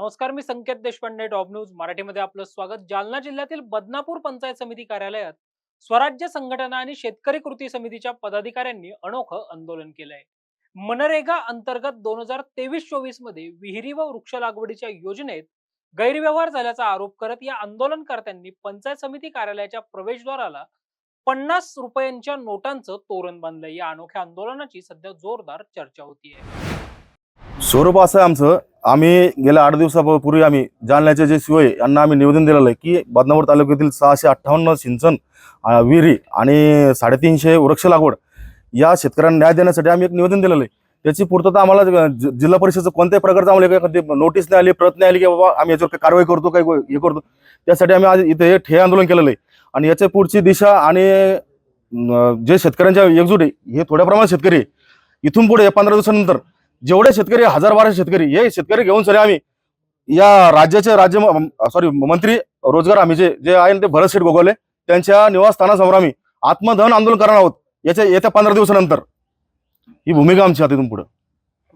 नमस्कार, मी संकेत Deshpande, top news मराठीमध्ये आपलं स्वागत. जालना जिल्ह्यातील बदनापूर पंचायत समिती कार्यालयात स्वराज्य संघटना आणि शेतकरी कृती समितीच्या पदाधिकाऱ्यांनी अनोखं आंदोलन केलंय. मनरेगा अंतर्गत 2023-24 मध्ये विहिरी व वृक्ष लागवडीच्या योजनेत गैरव्यवहार झाल्याचा आरोप करत या आंदोलनकर्त्यांनी पंचायत समिती कार्यालयाच्या प्रवेशद्वाराला 50 रुपयांच्या नोटांचं तोरण बांधलंय. या अनोख्या आंदोलनाची सध्या जोरदार चर्चा होतीये. स्वरूप असं आमचं, आम्ही गेल्या 8 दिवसापूर्वी आम्ही जालन्याचे जे सीओ यांना आम्ही निवेदन दिलेलं आहे की बदनापूर तालुक्यातील 658 सिंचन विहिरी आणि 350 वृक्ष लागवड या शेतकऱ्यांना न्याय देण्यासाठी आम्ही एक निवेदन दिलेलं आहे. त्याची पूर्तता आम्हाला जिल्हा परिषदेचं कोणत्याही प्रकारचं आम्हाला नोटीस नाही आली, प्रत नाही आली की बाबा आम्ही याच्यावर कारवाई करतो, काही हे करतो. त्यासाठी आम्ही आज इथे ठे आंदोलन केलेलं आहे. आणि याच्या पुढची दिशा आणि जे शेतकऱ्यांच्या एकजूट आहे, हे थोड्या प्रमाणात शेतकरी इथून पुढे 15 दिवसानंतर जेवढे शेतकरी 1000-1200 शेतकरी हे शेतकरी घेऊन सर आम्ही या राज्याचे मंत्री रोजगार हमीचे जे आहे ते भरत शेठ गोगावले त्यांच्या निवासस्थानासमोर आम्ही आत्मदहन आंदोलन करणार आहोत. येत्या 15 दिवसानंतर ही भूमिका आमची आता इथून पुढे.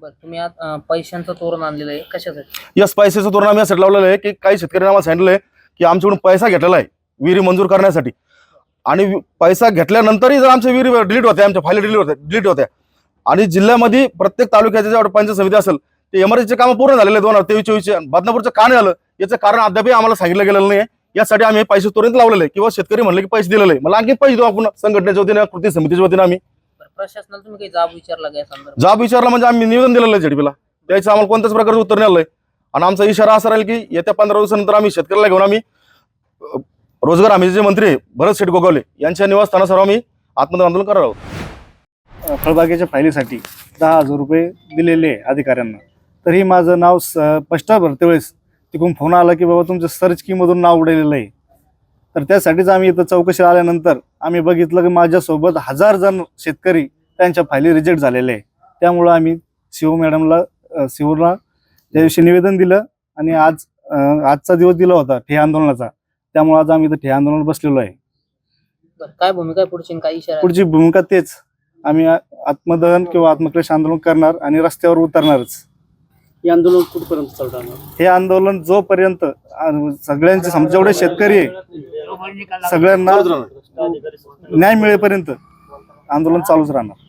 तुम्ही आज पैशांचं तोरण आणलेलं आहे, कशासाठी? यस, पैशाचं तोरण आम्ही यासाठी लावलेलं आहे की काही शेतकऱ्यांना आम्हाला सांगितलं आहे की आमच्याकडून पैसा घेतलेला आहे विहिरी मंजूर करण्यासाठी, आणि पैसा घेतल्यानंतरही जर आमच्या विहिरी डिलीट होत्या, आमच्या फाईल डिलीट होत्या. आणि जिल्ह्यामध्ये प्रत्येक तालुक्याच्या जेवढे पंचायत समिती असेल ते एमआरसीचे कामं पूर्ण झालेले 2023-24 बदनापूरचं का नाही झालं याचं कारण अद्यापही आम्हाला सांगितलं गेलेलं नाही. यासाठी आम्ही पैसे त्वरित लावलेले किंवा शेतकरी म्हणले की पैसे दिलेले, मला आणखी पैसे देऊ आपण संघटनेच्या वतीने, कृती समितीच्या वतीने. आम्ही प्रशासनाला तुम्ही काही जाब विचारला का? जाब विचारला म्हणजे आम्ही निवेदन दिलेलं आहे झेडपीला, त्याचं आम्हाला कोणत्याच प्रकारचं उत्तर नाही आलंय. आणि आमचा इशारा असा राहील की येत्या 15 दिवसानंतर आम्ही शेतकऱ्याला घेऊन आम्ही रोजगार हमीचे मंत्री भरत शेठ गोगावले यांच्या निवासस्थानासमोर आम्ही आत्मदहन आंदोलन करणार आहोत. फळबागेच्या फायलीसाठी 10,000 रुपये दिलेले अधिकाऱ्यांना. तरी माझं नाव स्पष्ट भरते वेळेस तिकडून फोन आला की बाबा तुमचं सर्च कीमधून नाव उडलेलं आहे. तर त्यासाठीच आम्ही इथं चौकशी आल्यानंतर आम्ही बघितलं की माझ्यासोबत 1000 जण शेतकरी त्यांच्या फायली रिजेक्ट झालेले आहे. त्यामुळं आम्ही सीओला त्या दिवशी निवेदन दिलं आणि आजचा दिवस दिला होता ठे आंदोलनाचा. त्यामुळे आज आम्ही इथं ठे आंदोलन बसलेलो आहे. काय भूमिका पुढची, काय इशारा? पुढची भूमिका तेच, आम्ही आत्मदहन किंवा आत्मक्लेश आंदोलन करणार आणि रस्त्यावर उतरणारच. हे आंदोलन कुठपर्यंत चालणार? हे आंदोलन जोपर्यंत सगळ्यांचे जेवढे शेतकरी आहे सगळ्यांना न्याय मिळेपर्यंत आंदोलन चालूच राहणार.